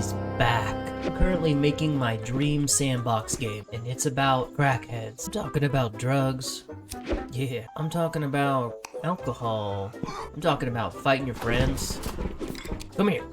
He's back. I'm currently making my dream sandbox game, and it's about crackheads. I'm talking about drugs. Yeah, I'm talking about alcohol. I'm talking about fighting your friends. Come here.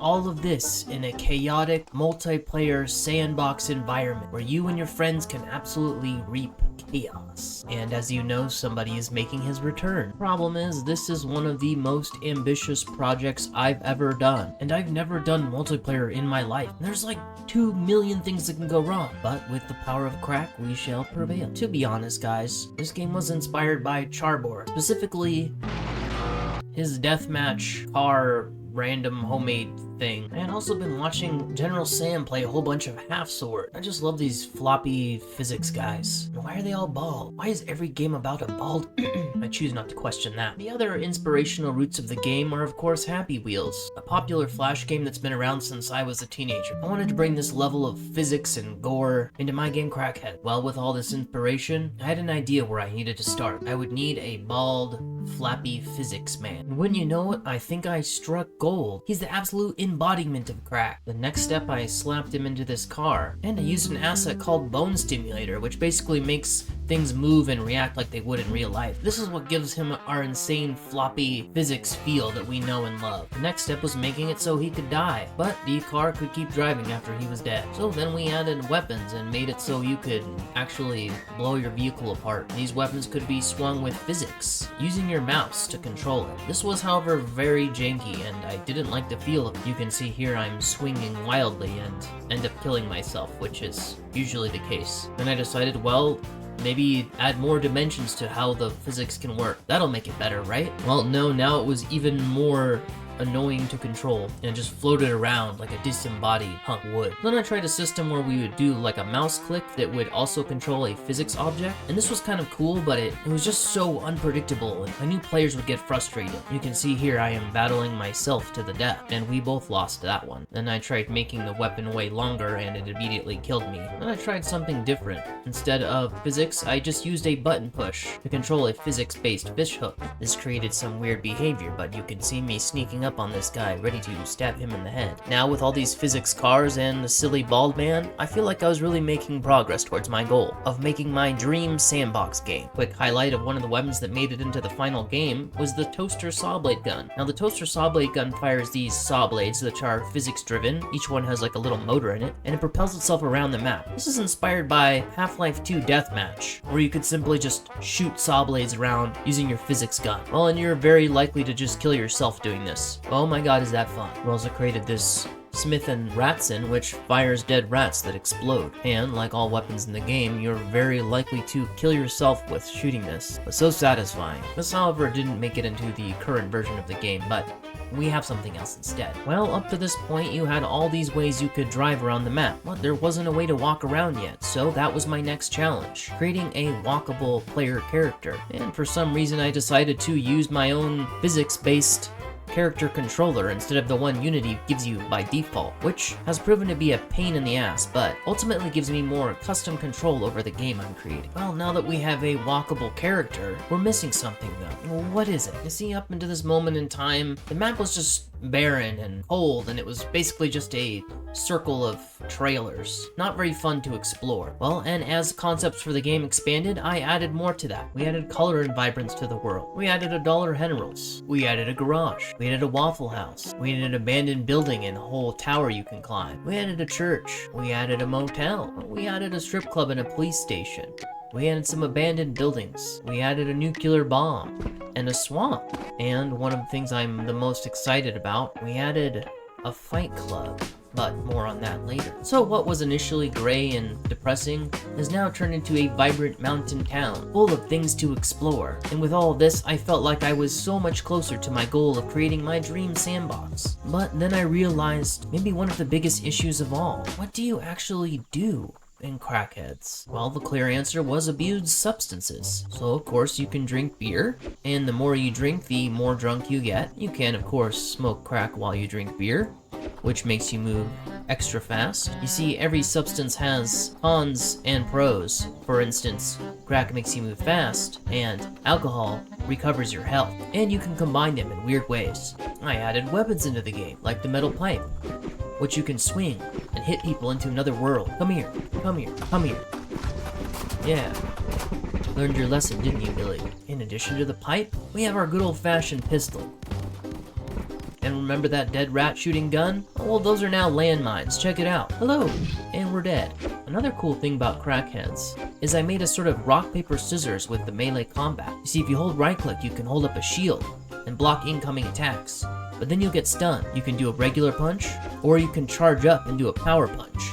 All of this in a chaotic, multiplayer sandbox environment where you and your friends can absolutely reap chaos. And as you know, somebody is making his return. Problem is, this is one of the most ambitious projects I've ever done. And I've never done multiplayer in my life. There's like 2 million things that can go wrong. But with the power of crack, we shall prevail. To be honest, guys, this game was inspired by Charbor. Specifically, his deathmatch car random homemade thing. I had also been watching General Sam play a whole bunch of Half Sword. I just love these floppy physics guys. Why are they all bald? Why is every game about a bald? I choose not to question that. The other inspirational roots of the game are of course Happy Wheels, a popular Flash game that's been around since I was a teenager. I wanted to bring this level of physics and gore into my game Crackhead. Well, with all this inspiration, I had an idea where I needed to start. I would need a bald, flappy physics man. And when you know it, I think I struck gold. He's the absolute embodiment of crack. The next step, I slapped him into this car, and I used an asset called Bone Stimulator, which basically makes things move and react like they would in real life. This is what gives him our insane floppy physics feel that we know and love. The next step was making it so he could die, but the car could keep driving after he was dead. So then we added weapons and made it so you could actually blow your vehicle apart. These weapons could be swung with physics, using your mouse to control it. This was, however, very janky, and I didn't like the feel of it. You can see here I'm swinging wildly and end up killing myself, which is usually the case. Then I decided, well, maybe add more dimensions to how the physics can work. That'll make it better, right? Well, no, now it was even more annoying to control and just floated around like a disembodied hunk of wood. Then I tried a system where we would do like a mouse click that would also control a physics object, and this was kind of cool, but it was just so unpredictable and I knew players would get frustrated. You can see here I am battling myself to the death, and we both lost that one. Then I tried making the weapon way longer and it immediately killed me. Then I tried something different. Instead of physics, I just used a button push to control a physics-based fishhook. This created some weird behavior, but you can see me sneaking up on this guy, ready to stab him in the head. Now with all these physics cars and the silly bald man, I feel like I was really making progress towards my goal of making my dream sandbox game. Quick highlight of one of the weapons that made it into the final game was the toaster saw blade gun. Now the toaster saw blade gun fires these saw blades which are physics driven. Each one has like a little motor in it, and it propels itself around the map. This is inspired by Half-Life 2 Deathmatch, where you could simply just shoot saw blades around using your physics gun. Well, and you're very likely to just kill yourself doing this. Oh my god, is that fun. We also created this Smith and Ratson, which fires dead rats that explode. And like all weapons in the game, you're very likely to kill yourself with shooting this, but so satisfying. This, however, didn't make it into the current version of the game, but we have something else instead. Well, up to this point, you had all these ways you could drive around the map, but there wasn't a way to walk around yet, so that was my next challenge, creating a walkable player character. And for some reason, I decided to use my own physics-based character controller instead of the one Unity gives you by default, which has proven to be a pain in the ass, but ultimately gives me more custom control over the game I'm creating. Well, now that we have a walkable character, we're missing something though. Well, what is it? You see, up into this moment in time, the map was just barren and cold, and it was basically just a circle of trailers. Not very fun to explore. Well, and as concepts for the game expanded, I added more to that. We added color and vibrance to the world. We added a dollar hen rolls. We added a garage. We added a Waffle House. We added an abandoned building and a whole tower you can climb. We added a church. We added a motel. We added a strip club and a police station. We added some abandoned buildings. We added a nuclear bomb and a swamp. And one of the things I'm the most excited about, we added a fight club. But more on that later. So what was initially gray and depressing has now turned into a vibrant mountain town, full of things to explore. And with all of this, I felt like I was so much closer to my goal of creating my dream sandbox. But then I realized maybe one of the biggest issues of all. What do you actually do in crackheads? Well, the clear answer was abuse substances. So of course you can drink beer, and the more you drink, the more drunk you get. You can of course smoke crack while you drink beer, which makes you move extra fast. You see, every substance has cons and pros. For instance, crack makes you move fast, and alcohol recovers your health. And you can combine them in weird ways. I added weapons into the game, like the metal pipe. which you can swing and hit people into another world. Come here, come here, come here. Yeah. Learned your lesson, didn't you, Billy? In addition to the pipe, we have our good old-fashioned pistol. And remember that dead rat shooting gun? Oh, well, those are now landmines. Check it out. Hello. And we're dead. Another cool thing about Crackheads is I made a sort of rock, paper, scissors with the melee combat. You see, if you hold right click, you can hold up a shield and block incoming attacks. But then you'll get stunned. You can do a regular punch, or you can charge up and do a power punch.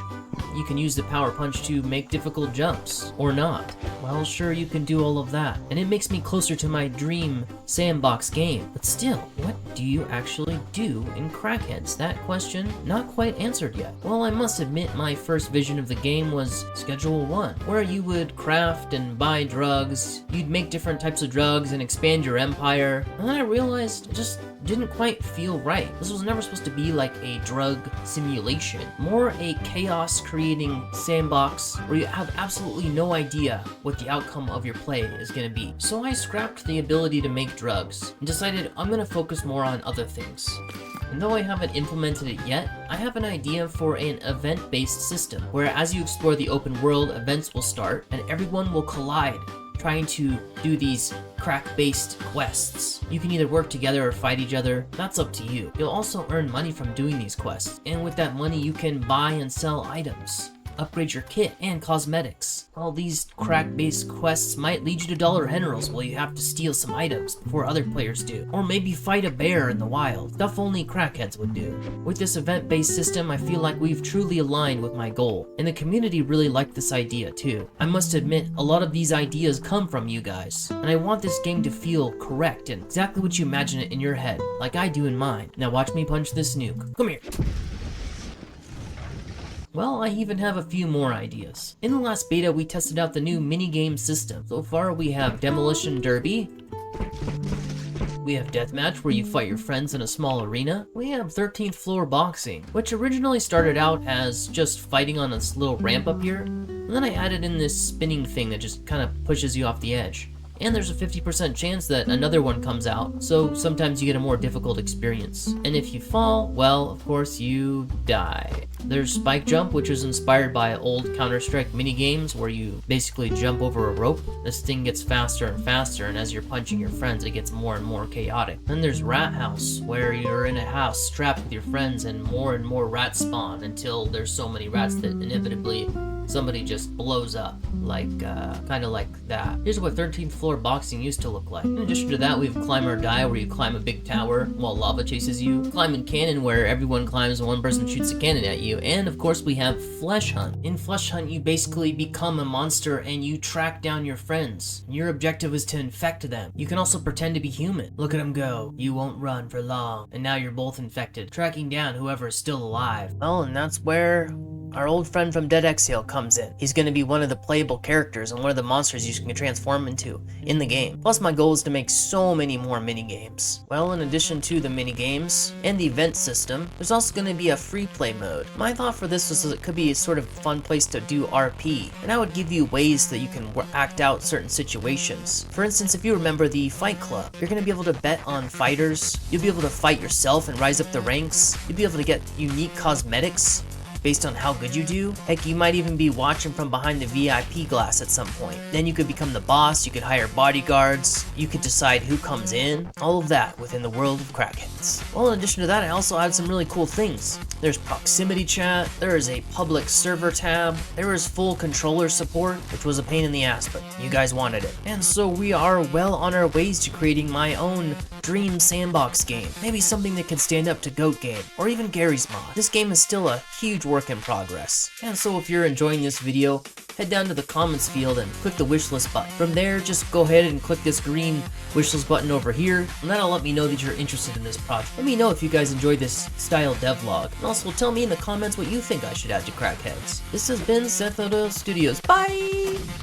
You can use the power punch to make difficult jumps, or not. Well, sure, you can do all of that, and it makes me closer to my dream sandbox game. But still, what do you actually do in Crackheads? That question, not quite answered yet. Well, I must admit my first vision of the game was Schedule 1, where you would craft and buy drugs, you'd make different types of drugs and expand your empire, and then I realized it just didn't quite feel right. This was never supposed to be like a drug simulation, more a chaos creating sandbox where you have absolutely no idea what the outcome of your play is going to be. So I scrapped the ability to make drugs and decided I'm going to focus more on other things. And though I haven't implemented it yet, I have an idea for an event-based system where as you explore the open world, events will start and everyone will collide, trying to do these crack-based quests. You can either work together or fight each other, that's up to you. You'll also earn money from doing these quests, and with that money you can buy and sell items, upgrade your kit, and cosmetics. All these crack-based quests might lead you to dollar generals while you have to steal some items before other players do, or maybe fight a bear in the wild, stuff only Crackheads would do. With this event-based system, I feel like we've truly aligned with my goal, and the community really liked this idea too. I must admit, a lot of these ideas come from you guys, and I want this game to feel correct and exactly what you imagine it in your head, like I do in mine. Now watch me punch this nuke. Come here. Well, I even have a few more ideas. In the last beta, we tested out the new minigame system. So far, we have Demolition Derby. We have Deathmatch, where you fight your friends in a small arena. We have 13th floor boxing, which originally started out as just fighting on this little ramp up here. And then I added in this spinning thing that just kind of pushes you off the edge. And there's a 50% chance that another one comes out, so sometimes you get a more difficult experience. And if you fall, well, of course, you die. There's Spike Jump, which is inspired by old Counter-Strike minigames where you basically jump over a rope. This thing gets faster and faster, and as you're punching your friends, it gets more and more chaotic. Then there's Rat House, where you're in a house strapped with your friends and more rats spawn until there's so many rats that inevitably somebody just blows up, like, kind of like that. Here's what 13th floor boxing used to look like. In addition to that, we have Climb or Die, where you climb a big tower while lava chases you. Climb and Cannon, where everyone climbs and one person shoots a cannon at you. And of course, we have Flesh Hunt. In Flesh Hunt, you basically become a monster and you track down your friends. Your objective is to infect them. You can also pretend to be human. Look at them go. You won't run for long. And now you're both infected, tracking down whoever is still alive. Well, and that's where our old friend from Dead Exhale comes in. He's going to be one of the playable characters and one of the monsters you can transform into in the game. Plus, my goal is to make so many more minigames. Well, in addition to the minigames and the event system, there's also going to be a free play mode. My thought for this was it could be a sort of fun place to do RP, and I would give you ways that you can act out certain situations. For instance, if you remember the Fight Club, you're going to be able to bet on fighters, you'll be able to fight yourself and rise up the ranks, you'll be able to get unique cosmetics based on how good you do. Heck, you might even be watching from behind the VIP glass at some point. Then you could become the boss, you could hire bodyguards, you could decide who comes in, all of that within the world of Crackheads. Well, in addition to that, I also added some really cool things. There's proximity chat, there is a public server tab, there is full controller support, which was a pain in the ass, but you guys wanted it. And so we are well on our ways to creating my own dream sandbox game. Maybe something that can stand up to Goat Game, or even Gary's Mod. This game is still a huge work in progress. And so if you're enjoying this video, head down to the comments field and click the wishlist button. From there, just go ahead and click this green wishlist button over here, and that'll let me know that you're interested in this project. Let me know if you guys enjoyed this style devlog, and also tell me in the comments what you think I should add to Crackheads. This has been Seth Odo Studios. Bye!